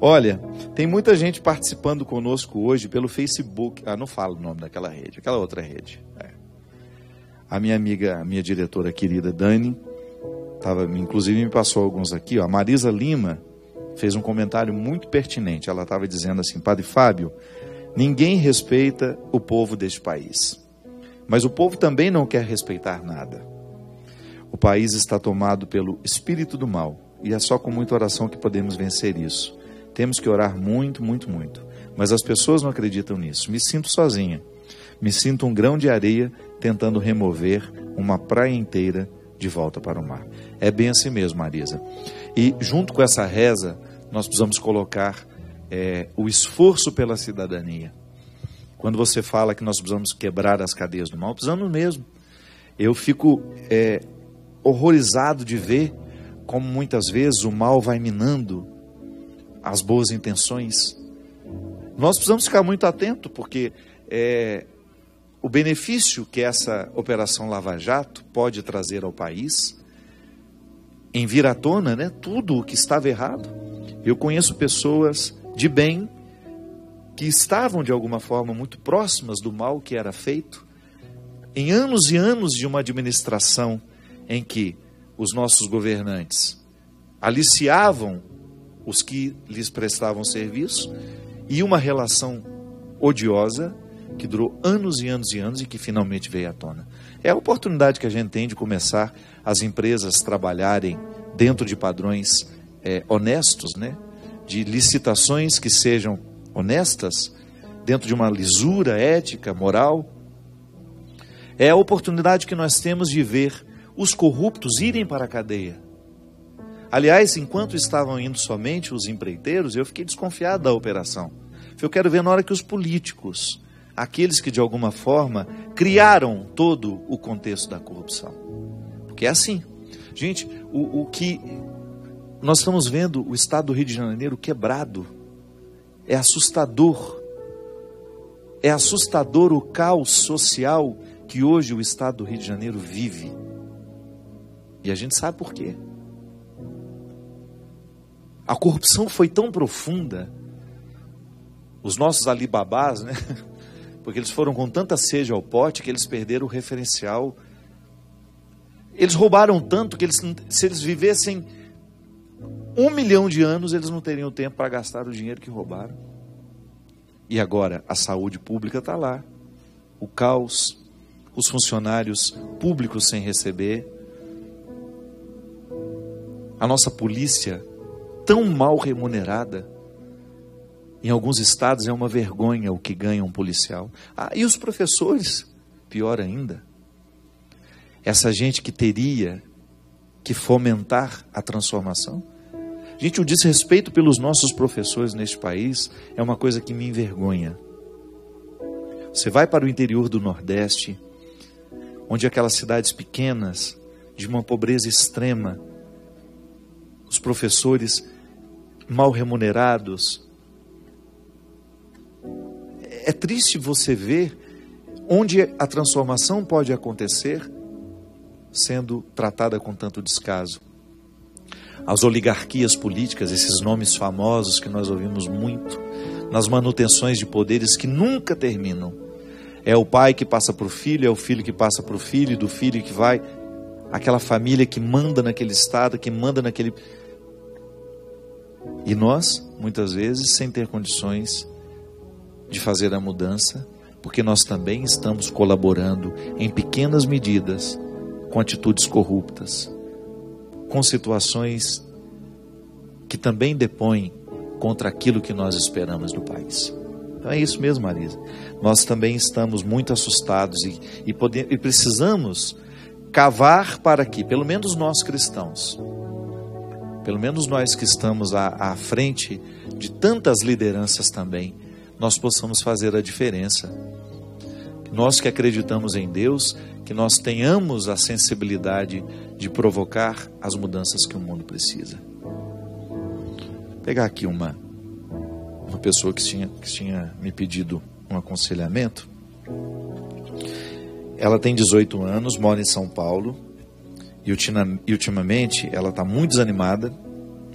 Olha, tem muita gente participando conosco hoje pelo Facebook. Não falo o nome daquela rede, aquela outra rede. A minha amiga, a minha diretora querida Dani, inclusive me passou alguns aqui. A Marisa Lima fez um comentário muito pertinente. Ela estava dizendo assim: Padre Fábio, ninguém respeita o povo deste país, mas o povo também não quer respeitar nada. O país está tomado pelo espírito do mal, e é só com muita oração que podemos vencer isso. Temos que orar muito, muito, muito. Mas as pessoas não acreditam nisso. Me sinto sozinha. Me sinto um grão de areia tentando remover uma praia inteira de volta para o mar. É bem assim mesmo, Marisa. E junto com essa reza, nós precisamos colocar o esforço pela cidadania. Quando você fala que nós precisamos quebrar as cadeias do mal, precisamos mesmo. Eu fico horrorizado de ver como muitas vezes o mal vai minando as boas intenções. Nós precisamos ficar muito atentos, porque o benefício que essa Operação Lava Jato pode trazer ao país, em vir à tona, né, tudo o que estava errado. Eu conheço pessoas de bem que estavam de alguma forma muito próximas do mal que era feito, em anos e anos de uma administração em que os nossos governantes aliciavam os que lhes prestavam serviço, e uma relação odiosa que durou anos e anos e anos e que finalmente veio à tona. É a oportunidade que a gente tem de começar as empresas a trabalharem dentro de padrões honestos, né? De licitações que sejam honestas, dentro de uma lisura ética, moral. É a oportunidade que nós temos de ver os corruptos irem para a cadeia. Aliás, enquanto estavam indo somente os empreiteiros, eu fiquei desconfiado da operação. Eu quero ver na hora que os políticos, aqueles que de alguma forma criaram todo o contexto da corrupção. Porque é assim. Gente, o que nós estamos vendo, o estado do Rio de Janeiro quebrado, é assustador. É assustador o caos social que hoje o estado do Rio de Janeiro vive. E a gente sabe por quê. A corrupção foi tão profunda, os nossos alibabás, né? Porque eles foram com tanta sede ao pote que eles perderam o referencial. Eles roubaram tanto que se eles vivessem 1 milhão de anos, eles não teriam tempo para gastar o dinheiro que roubaram. E agora a saúde pública está lá, o caos, os funcionários públicos sem receber, a nossa polícia tão mal remunerada. Em alguns estados é uma vergonha o que ganha um policial. E os professores, pior ainda. Essa gente que teria que fomentar a transformação. Gente, o desrespeito pelos nossos professores neste país é uma coisa que me envergonha. Você vai para o interior do Nordeste, onde aquelas cidades pequenas, de uma pobreza extrema, os professores mal remunerados. É triste você ver onde a transformação pode acontecer sendo tratada com tanto descaso. As oligarquias políticas, esses nomes famosos que nós ouvimos muito, nas manutenções de poderes que nunca terminam. É o pai que passa para o filho, é o filho que passa para o filho, e do filho que vai, aquela família que manda naquele estado, que manda naquele... E nós, muitas vezes, sem ter condições de fazer a mudança, porque nós também estamos colaborando em pequenas medidas com atitudes corruptas, com situações que também depõem contra aquilo que nós esperamos do país. Então é isso mesmo, Marisa. Nós também estamos muito assustados e precisamos cavar para que, pelo menos nós cristãos, pelo menos nós que estamos à frente de tantas lideranças também, nós possamos fazer a diferença. Nós que acreditamos em Deus, que nós tenhamos a sensibilidade de provocar as mudanças que o mundo precisa. Vou pegar aqui uma pessoa que tinha me pedido um aconselhamento. Ela tem 18 anos, mora em São Paulo, e ultimamente ela está muito desanimada,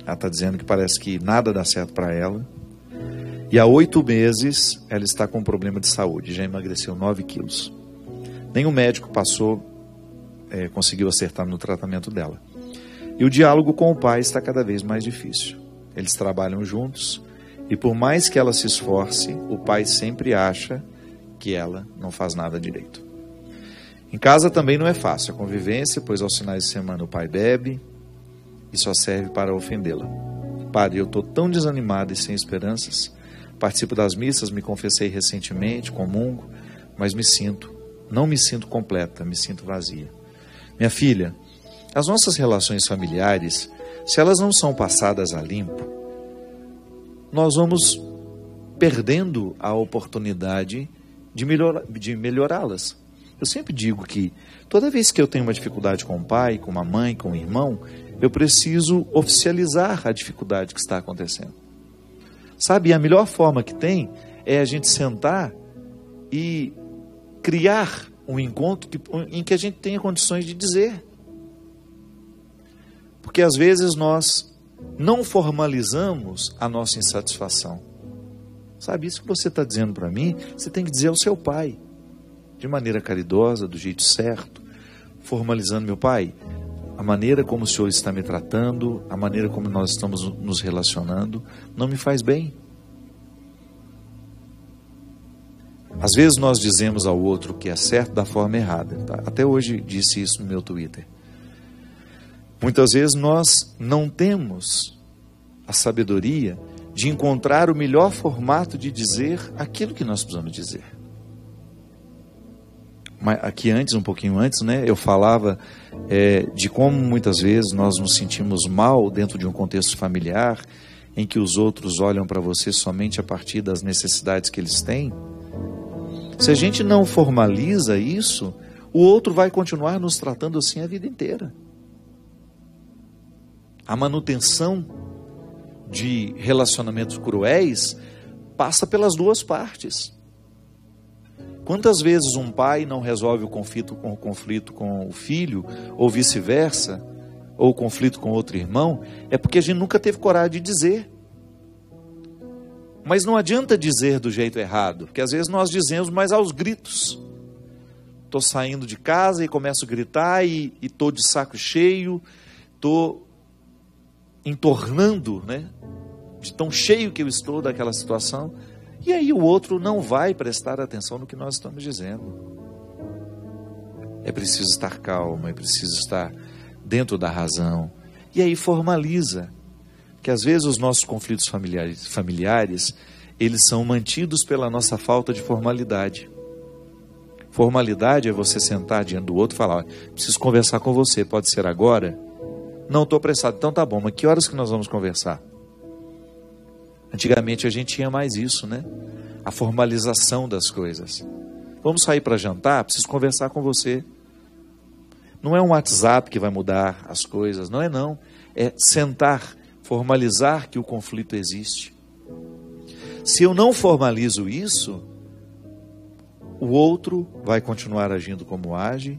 Ela está dizendo que parece que nada dá certo para ela. E há 8 meses ela está com um problema de saúde, já emagreceu 9 quilos. Nenhum médico conseguiu acertar no tratamento dela. E o diálogo com o pai está cada vez mais difícil. Eles trabalham juntos e por mais que ela se esforce, o pai sempre acha que ela não faz nada direito. Em casa também não é fácil a convivência, pois aos finais de semana o pai bebe e só serve para ofendê-la. Padre, eu estou tão desanimado e sem esperanças. Participo das missas, me confessei recentemente, comungo, mas não me sinto completa, me sinto vazia. Minha filha, as nossas relações familiares, se elas não são passadas a limpo, nós vamos perdendo a oportunidade de melhorá-las. Eu sempre digo que toda vez que eu tenho uma dificuldade com o pai, com uma mãe, com um irmão, eu preciso oficializar a dificuldade que está acontecendo. Sabe, a melhor forma que tem é a gente sentar e criar um encontro em que a gente tenha condições de dizer. Porque às vezes nós não formalizamos a nossa insatisfação. Sabe, isso que você está dizendo para mim, você tem que dizer ao seu pai, de maneira caridosa, do jeito certo, formalizando: meu pai, a maneira como o senhor está me tratando, a maneira como nós estamos nos relacionando, não me faz bem. Às vezes nós dizemos ao outro o que é certo da forma errada. Tá? Até hoje disse isso no meu Twitter. Muitas vezes nós não temos a sabedoria de encontrar o melhor formato de dizer aquilo que nós precisamos dizer. Mas aqui um pouquinho antes, eu falava de como muitas vezes nós nos sentimos mal dentro de um contexto familiar, em que os outros olham para você somente a partir das necessidades que eles têm. Se a gente não formaliza isso, o outro vai continuar nos tratando assim a vida inteira. A manutenção de relacionamentos cruéis passa pelas duas partes. Quantas vezes um pai não resolve o conflito com o filho, ou vice-versa, ou o conflito com outro irmão, é porque a gente nunca teve coragem de dizer. Mas não adianta dizer do jeito errado, porque às vezes nós dizemos, mas aos gritos. Estou saindo de casa e começo a gritar e estou de saco cheio, estou entornando, de tão cheio que eu estou daquela situação. E aí o outro não vai prestar atenção no que nós estamos dizendo. É preciso estar calmo, é preciso estar dentro da razão. E aí formaliza. Que às vezes os nossos conflitos familiares, eles são mantidos pela nossa falta de formalidade. Formalidade é você sentar diante do outro e falar: preciso conversar com você, pode ser agora? Não, estou apressado. Então tá bom, mas que horas que nós vamos conversar? Antigamente a gente tinha mais isso, a formalização das coisas. Vamos sair para jantar? Preciso conversar com você. Não é um WhatsApp que vai mudar as coisas, não. É sentar, formalizar que o conflito existe. Se eu não formalizo isso, o outro vai continuar agindo como age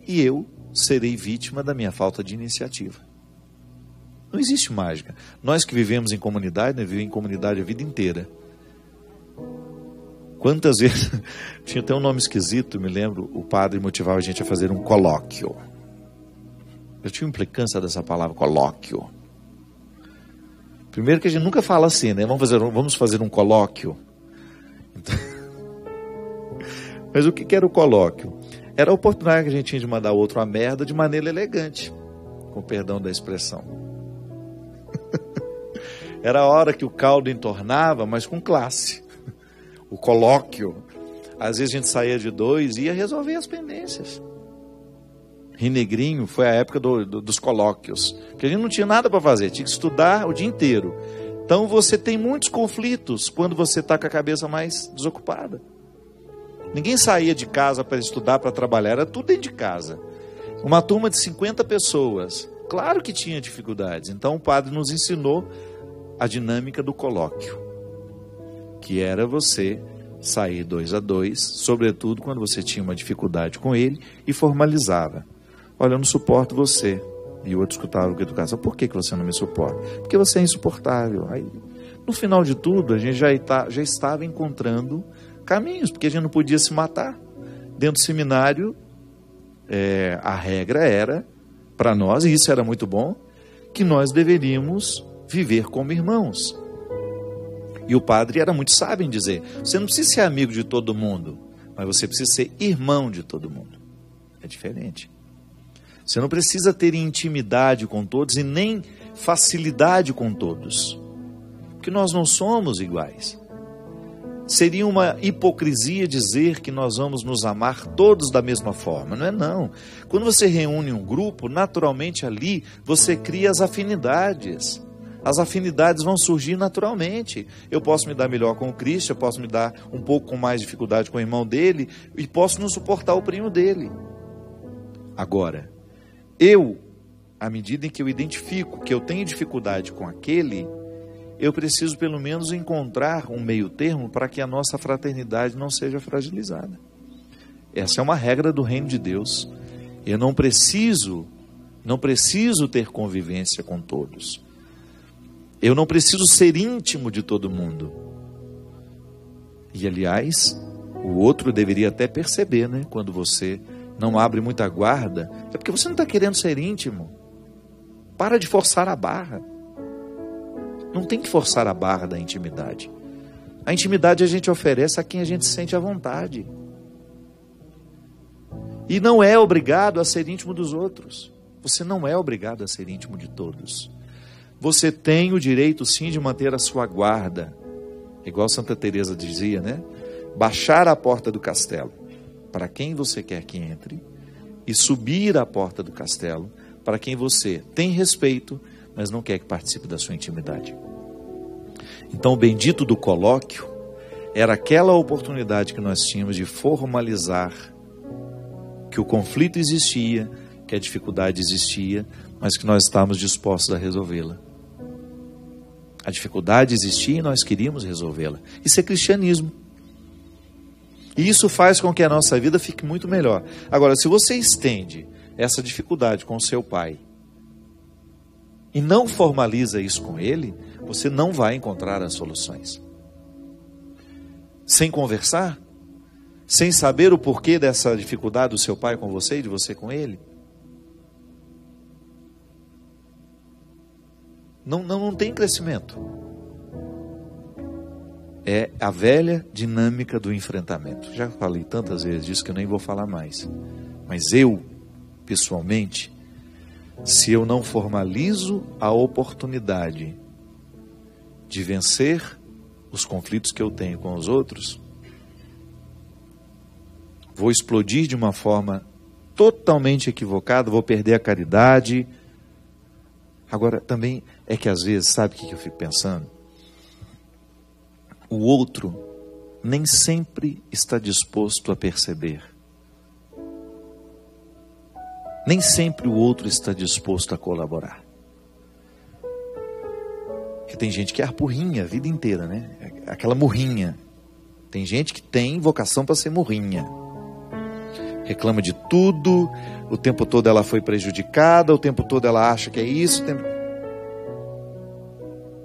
e eu serei vítima da minha falta de iniciativa. Não existe mágica. Nós que vivemos em comunidade, vivemos em comunidade a vida inteira. Quantas vezes, tinha até um nome esquisito, me lembro, o padre motivava a gente a fazer um colóquio. Eu tinha implicância dessa palavra, colóquio. Primeiro que a gente nunca fala assim, vamos fazer um colóquio. Então, mas o que era o colóquio? Era a oportunidade que a gente tinha de mandar o outro a merda de maneira elegante, com perdão da expressão. Era a hora que o caldo entornava, mas com classe. O colóquio. Às vezes a gente saía de 2 e ia resolver as pendências. Rinegrinho foi a época dos colóquios, que a gente não tinha nada para fazer, tinha que estudar o dia inteiro. Então você tem muitos conflitos quando você está com a cabeça mais desocupada. Ninguém saía de casa para estudar, para trabalhar, era tudo dentro de casa. Uma turma de 50 pessoas, claro que tinha dificuldades. Então o padre nos ensinou a dinâmica do colóquio, que era você sair 2 a 2, sobretudo quando você tinha uma dificuldade com ele, e formalizava: olha, eu não suporto você, E o outro escutava com educação: por que você não me suporta? Porque você é insuportável. Aí, no final de tudo, a gente já estava encontrando caminhos, porque a gente não podia se matar. Dentro do seminário, a regra era, para nós, e isso era muito bom, que nós deveríamos viver como irmãos. E o padre era muito sábio em dizer: você não precisa ser amigo de todo mundo, mas você precisa ser irmão de todo mundo. É diferente. Você não precisa ter intimidade com todos e nem facilidade com todos, porque nós não somos iguais. Seria uma hipocrisia dizer que nós vamos nos amar todos da mesma forma. Não é não. Quando você reúne um grupo, naturalmente ali você cria as afinidades. As afinidades vão surgir naturalmente. Eu posso me dar melhor com o Cristo, eu posso me dar um pouco com mais dificuldade com o irmão dele, e posso não suportar o primo dele. Agora, à medida em que eu identifico que eu tenho dificuldade com aquele, eu preciso pelo menos encontrar um meio termo para que a nossa fraternidade não seja fragilizada. Essa é uma regra do reino de Deus. Eu não preciso ter convivência com todos. Eu não preciso ser íntimo de todo mundo. E aliás, o outro deveria até perceber, né? Quando você não abre muita guarda, é porque você não está querendo ser íntimo. Para de forçar a barra. Não tem que forçar a barra da intimidade. A intimidade a gente oferece a quem a gente sente à vontade. E não é obrigado a ser íntimo dos outros. Você não é obrigado a ser íntimo de todos. Você tem o direito sim de manter a sua guarda. Igual Santa Teresa dizia, né? Baixar a porta do castelo para quem você quer que entre e subir a porta do castelo para quem você tem respeito, mas não quer que participe da sua intimidade. Então, o bendito do colóquio era aquela oportunidade que nós tínhamos de formalizar que o conflito existia, que a dificuldade existia, mas que nós estávamos dispostos a resolvê-la. A dificuldade existia e nós queríamos resolvê-la. Isso é cristianismo. E isso faz com que a nossa vida fique muito melhor. Agora, se você estende essa dificuldade com o seu pai e não formaliza isso com ele, você não vai encontrar as soluções. Sem conversar, sem saber o porquê dessa dificuldade do seu pai com você e de você com ele, não tem crescimento. É a velha dinâmica do enfrentamento. Já falei tantas vezes disso que eu nem vou falar mais. Mas eu, pessoalmente, se eu não formalizo a oportunidade de vencer os conflitos que eu tenho com os outros, vou explodir de uma forma totalmente equivocada, vou perder a caridade. Agora, também é que às vezes, sabe o que eu fico pensando? O outro nem sempre está disposto a perceber. Nem sempre o outro está disposto a colaborar. Porque tem gente que é arpurrinha a vida inteira, né? Aquela murrinha. Tem gente que tem vocação para ser murrinha. Reclama de tudo, o tempo todo ela foi prejudicada, o tempo todo ela acha que é isso.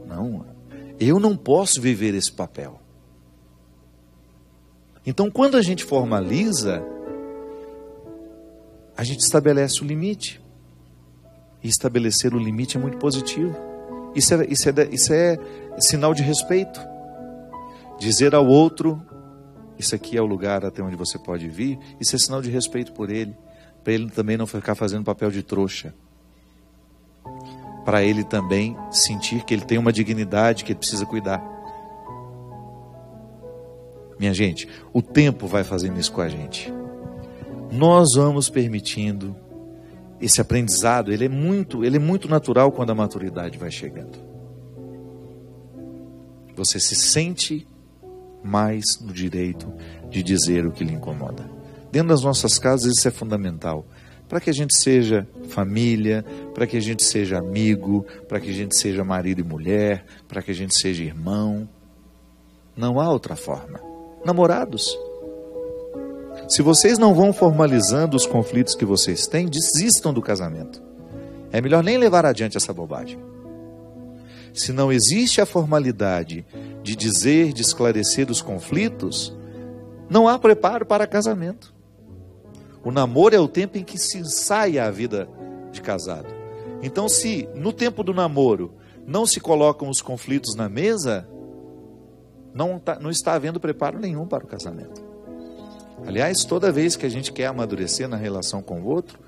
Não, eu não posso viver esse papel. Então, quando a gente formaliza, a gente estabelece o limite. E estabelecer o limite é muito positivo. Isso é sinal de respeito. Dizer ao outro: isso aqui é o lugar até onde você pode vir. Isso é sinal de respeito por ele. Para ele também não ficar fazendo papel de trouxa. Para ele também sentir que ele tem uma dignidade que ele precisa cuidar. Minha gente, o tempo vai fazendo isso com a gente. Nós vamos permitindo esse aprendizado. Ele é muito natural quando a maturidade vai chegando. Você se sente mais no direito de dizer o que lhe incomoda. Dentro das nossas casas isso é fundamental, para que a gente seja família, para que a gente seja amigo, para que a gente seja marido e mulher, para que a gente seja irmão. Não há outra forma. Namorados, se vocês não vão formalizando os conflitos que vocês têm, desistam do casamento. É melhor nem levar adiante essa bobagem. Se não existe a formalidade de dizer, de esclarecer os conflitos, não há preparo para casamento. O namoro é o tempo em que se ensaia a vida de casado. Então, se no tempo do namoro não se colocam os conflitos na mesa, não está havendo preparo nenhum para o casamento. Aliás, toda vez que a gente quer amadurecer na relação com o outro,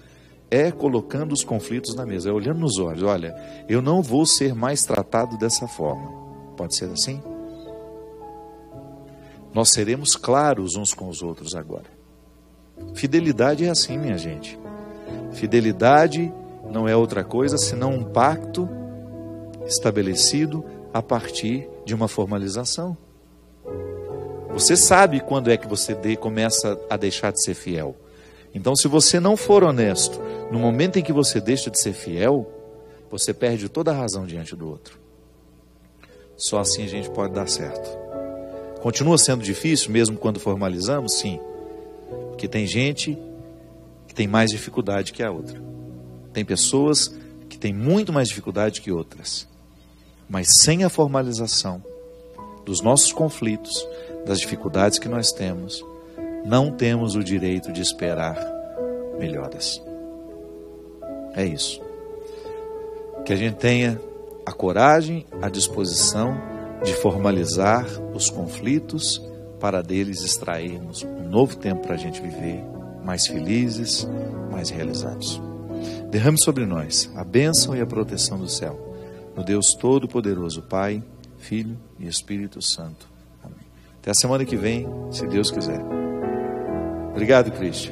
é colocando os conflitos na mesa, é olhando nos olhos. Olha, eu não vou ser mais tratado dessa forma. Pode ser assim? Nós seremos claros uns com os outros agora. Fidelidade é assim, minha gente. Fidelidade não é outra coisa senão um pacto estabelecido a partir de uma formalização. Você sabe quando é que você começa a deixar de ser fiel. Então, se você não for honesto, no momento em que você deixa de ser fiel, você perde toda a razão diante do outro. Só assim a gente pode dar certo. Continua sendo difícil, mesmo quando formalizamos? Sim. Porque tem gente que tem mais dificuldade que a outra. Tem pessoas que têm muito mais dificuldade que outras. Mas sem a formalização dos nossos conflitos, das dificuldades que nós temos, não temos o direito de esperar melhoras. É isso. Que a gente tenha a coragem, a disposição de formalizar os conflitos para deles extrairmos um novo tempo para a gente viver mais felizes, mais realizados. Derrame sobre nós a bênção e a proteção do céu, no Deus Todo-Poderoso, Pai, Filho e Espírito Santo. Amém. Até a semana que vem, se Deus quiser. Obrigado, Cristian.